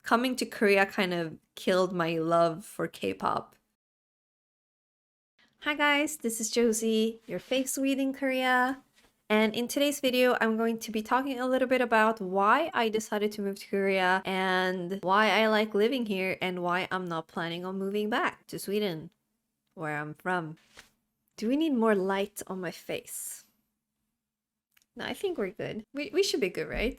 coming to Korea kind of killed my love for K-pop. Hi guys, this is Josie, your fake Swede in Korea. And in today's video, I'm going to be talking a little bit about why I decided to move to Korea and why I like living here and why I'm not planning on moving back to Sweden, where I'm from. Do we need more light on my face? No, I think we're good. We should be good, right?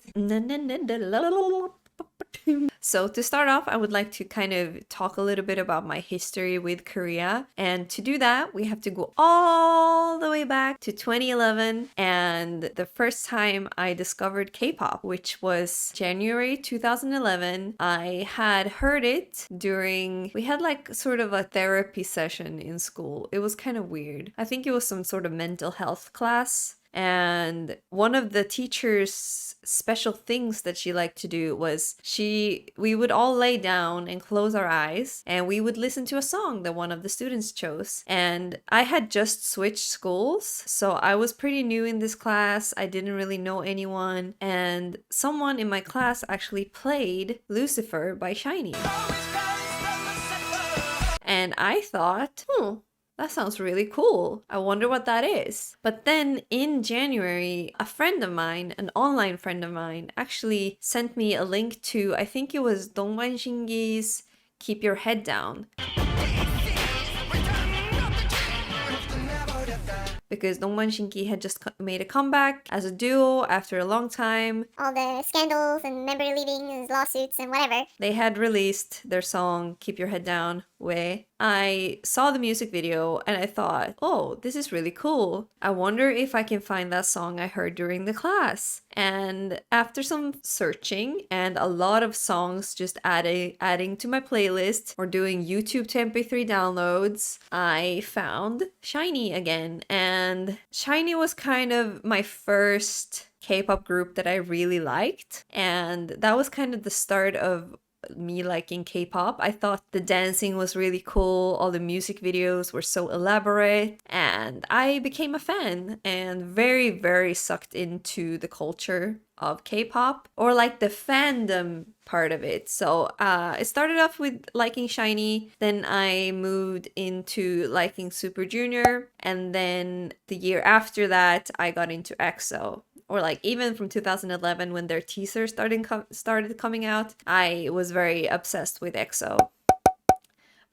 So to start off, I would like to kind of talk a little bit about my history with Korea. And to do that, we have to go all the way back to 2011 and the first time I discovered K-pop, which was January 2011. I had heard it we had like sort of a therapy session in school. It was kind of weird. I think it was some sort of mental health class. And one of the teacher's special things that she liked to do was we would all lay down and close our eyes and we would listen to a song that one of the students chose. And I had just switched schools, so I was pretty new in this class. I didn't really know anyone, and someone in my class actually played Lucifer by SHINee. And I thought, that sounds really cool. I wonder what that is. But then in January, a friend of mine, an online friend of mine, actually sent me a link to, I think it was Dongban Shingi's Keep Your Head Down. Because Dongban Shingi had just made a comeback as a duo after a long time. All the scandals and member leaving and lawsuits and whatever. They had released their song Keep Your Head Down, Way. I saw the music video and I thought, oh, this is really cool. I wonder if I can find that song I heard during the class. And after some searching and a lot of songs just adding to my playlist or doing YouTube to MP3 downloads, I found SHINee again. And SHINee was kind of my first K-pop group that I really liked. And that was kind of the start of me liking K-pop. I thought the dancing was really cool, all the music videos were so elaborate, and I became a fan and very, very sucked into the culture of K-pop, or like the fandom part of it. So it started off with liking SHINee, then I moved into liking Super Junior, and then the year after that I got into EXO. Or like even from 2011 when their teaser started coming out, I was very obsessed with EXO.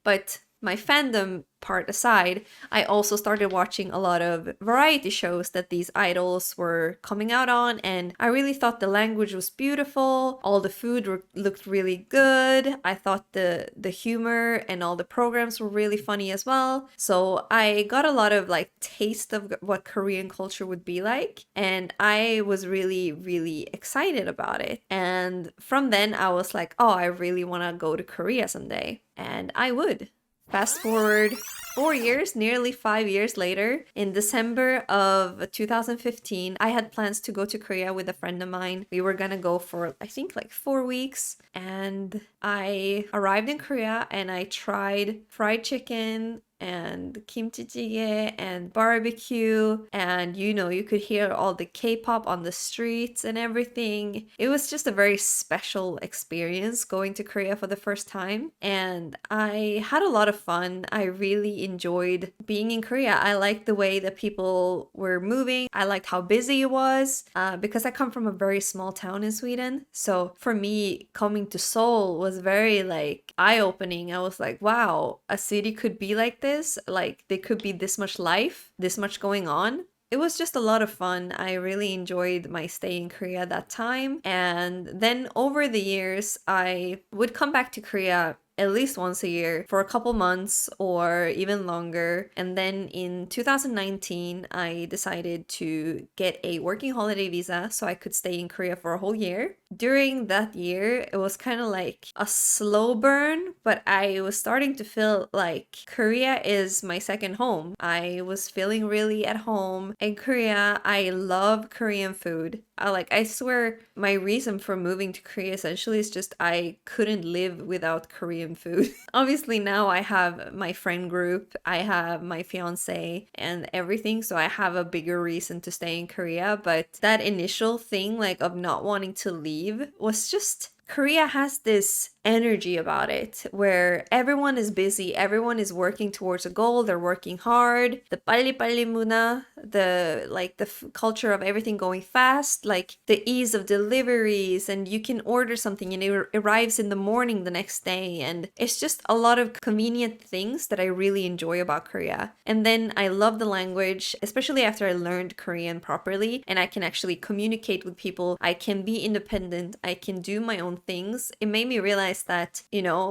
But my fandom part aside, I also started watching a lot of variety shows that these idols were coming out on, and I really thought the language was beautiful, all the food looked really good, I thought the humor and all the programs were really funny as well. So I got a lot of like taste of what Korean culture would be like, and I was really, really excited about it. And from then I was like, oh, I really want to go to Korea someday, and I would. Fast forward 4 years, nearly 5 years later, in December of 2015, I had plans to go to Korea with a friend of mine. We were gonna go for, I think, like 4 weeks. And I arrived in Korea and I tried fried chicken and kimchi jjigae and barbecue, and you could hear all the K-pop on the streets and everything. It was just a very special experience going to Korea for the first time, and I had a lot of fun. I really enjoyed being in Korea. I liked the way that people were moving. I liked how busy it was because I come from a very small town in Sweden. So for me, coming to Seoul was very like eye-opening. I was like, wow, a city could be like this. Like there could be this much life, this much going on. It was just a lot of fun. I really enjoyed my stay in Korea that time. And then over the years, I would come back to Korea at least once a year for a couple months or even longer. And then in 2019, I decided to get a working holiday visa so I could stay in Korea for a whole year. During that year, it was kind of like a slow burn, but I was starting to feel like Korea is my second home. I was feeling really at home in Korea. I love Korean food. I swear my reason for moving to Korea essentially is just I couldn't live without Korean food. Obviously now I have my friend group, I have my fiance and everything, so I have a bigger reason to stay in Korea, but that initial thing like of not wanting to leave was just Korea has this energy about it where everyone is busy, everyone is working towards a goal, they're working hard. The pali-pali muna, the culture of everything going fast, like the ease of deliveries, and you can order something and it arrives in the morning the next day. And it's just a lot of convenient things that I really enjoy about Korea. And then I love the language, especially after I learned Korean properly and I can actually communicate with people. I can be independent, I can do my own things. It made me realize that,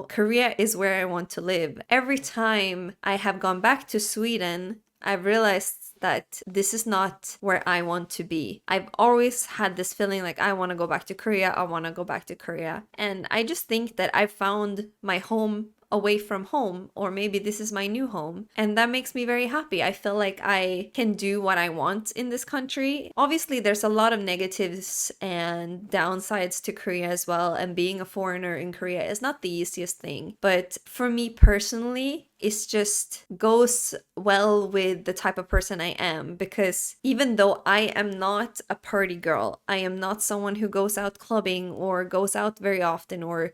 Korea is where I want to live. Every time I have gone back to Sweden, I've realized that this is not where I want to be. I've always had this feeling like I want to go back to Korea, I want to go back to Korea. And I just think that I found my home away from home, or maybe this is my new home, and that makes me very happy. I feel like I can do what I want in this country. Obviously there's a lot of negatives and downsides to Korea as well, and being a foreigner in Korea is not the easiest thing, but for me personally it's just goes well with the type of person I am, because even though I am not a party girl, I am not someone who goes out clubbing or goes out very often, or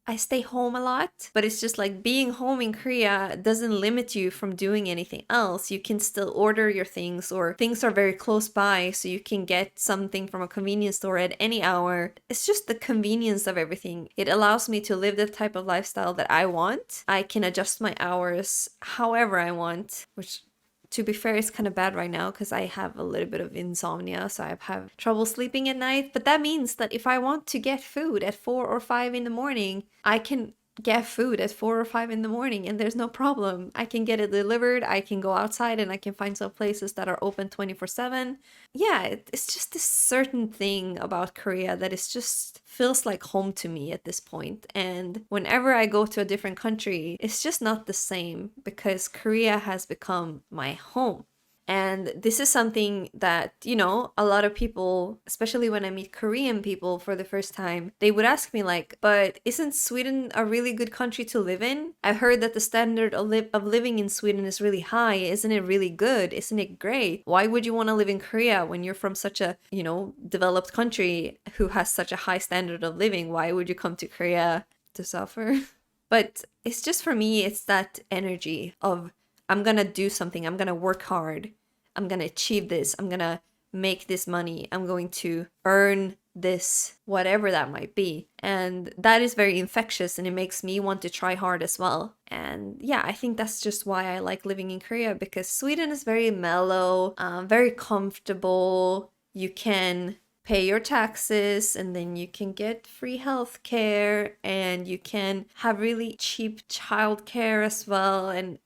I stay home a lot, but it's just like being home in Korea doesn't limit you from doing anything else. You can still order your things, or things are very close by, so you can get something from a convenience store at any hour. It's just the convenience of everything. It allows me to live the type of lifestyle that I want. I can adjust my hours however I want, which to be fair, it's kind of bad right now because I have a little bit of insomnia, so I have trouble sleeping at night. But that means that if I want to get food at 4 or 5 in the morning, I can get food at 4 or 5 in the morning and there's no problem. I can get it delivered, I can go outside and I can find some places that are open 24/7. Yeah, it's just this certain thing about Korea that is just feels like home to me at this point. And whenever I go to a different country, it's just not the same because Korea has become my home. And this is something that, a lot of people, especially when I meet Korean people for the first time, they would ask me like, but isn't Sweden a really good country to live in? I've heard that the standard of living in Sweden is really high. Isn't it really good? Isn't it great? Why would you want to live in Korea when you're from such a, developed country who has such a high standard of living? Why would you come to Korea to suffer? But it's just, for me, it's that energy of I'm gonna do something, I'm gonna work hard, I'm gonna achieve this, I'm gonna make this money, I'm going to earn this, whatever that might be. And that is very infectious and it makes me want to try hard as well. And yeah, I think that's just why I like living in Korea, because Sweden is very mellow, very comfortable. You can pay your taxes and then you can get free healthcare and you can have really cheap childcare as well. And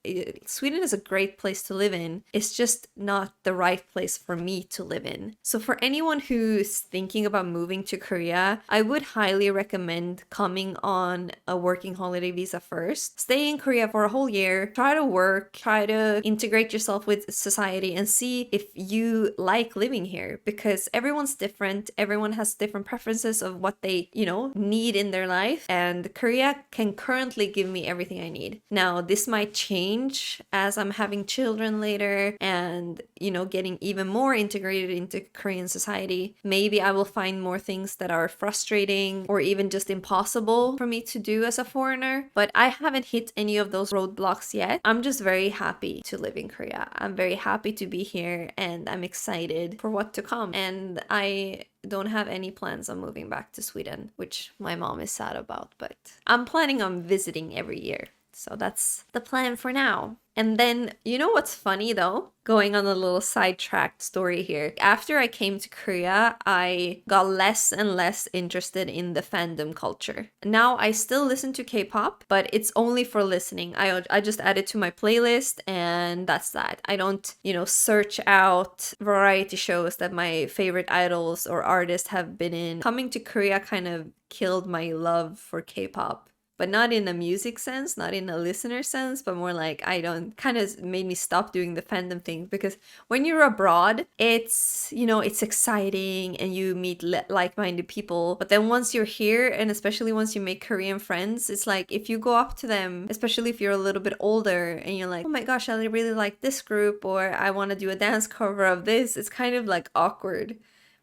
Sweden is a great place to live in. It's just not the right place for me to live in. So for anyone who's thinking about moving to Korea, I would highly recommend coming on a working holiday visa first. Stay in Korea for a whole year, try to work, try to integrate yourself with society and see if you like living here, because everyone's different. Everyone has different preferences of what they, need in their life. And Korea can currently give me everything I need. Now, this might change as I'm having children later and, getting even more integrated into Korean society. Maybe I will find more things that are frustrating or even just impossible for me to do as a foreigner. But I haven't hit any of those roadblocks yet. I'm just very happy to live in Korea. I'm very happy to be here and I'm excited for what to come. And I don't have any plans on moving back to Sweden, which my mom is sad about, but I'm planning on visiting every year. So that's the plan for now. And then, what's funny though? Going on a little sidetracked story here. After I came to Korea, I got less and less interested in the fandom culture. Now I still listen to K-pop, but it's only for listening. I just add it to my playlist and that's that. I don't, search out variety shows that my favorite idols or artists have been in. Coming to Korea kind of killed my love for K-pop. But not in a music sense, not in a listener sense, but more like kind of made me stop doing the fandom thing, because when you're abroad, it's, it's exciting and you meet like-minded people. But then once you're here, and especially once you make Korean friends, it's like if you go up to them, especially if you're a little bit older and you're like, oh my gosh, I really like this group, or I want to do a dance cover of this, it's kind of like awkward.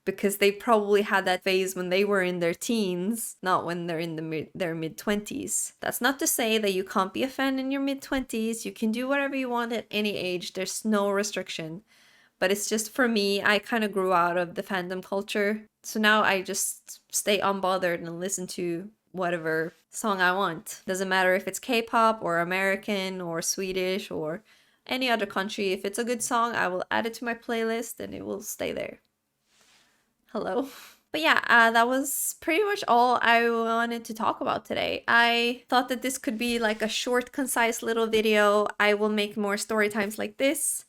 because they probably had that phase when they were in their teens, not when they're in their mid-20s. That's not to say that you can't be a fan in your mid-20s. You can do whatever you want at any age. There's no restriction. But it's just, for me, I kind of grew out of the fandom culture. So now I just stay unbothered and listen to whatever song I want. Doesn't matter if it's K-pop or American or Swedish or any other country. If it's a good song, I will add it to my playlist and it will stay there. Hello. But yeah, that was pretty much all I wanted to talk about today. I thought that this could be like a short, concise little video. I will make more story times like this.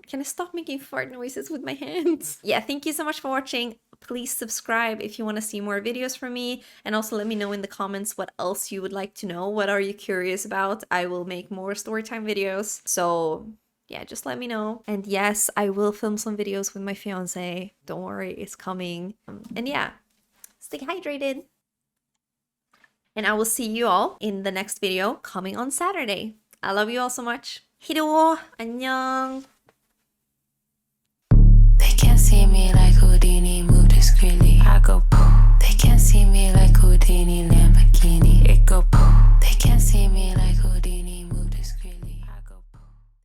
Can I stop making fart noises with my hands? Yeah, thank you so much for watching. Please subscribe if you want to see more videos from me. And also let me know in the comments what else you would like to know. What are you curious about? I will make more storytime videos. So yeah, just let me know. And yes, I will film some videos with my fiance. Don't worry, it's coming. And yeah, stay hydrated. And I will see you all in the next video coming on Saturday. I love you all so much. 히로, 안녕. They can't see me like Houdini, move discreetly. I go poof. They can't see me like Houdini.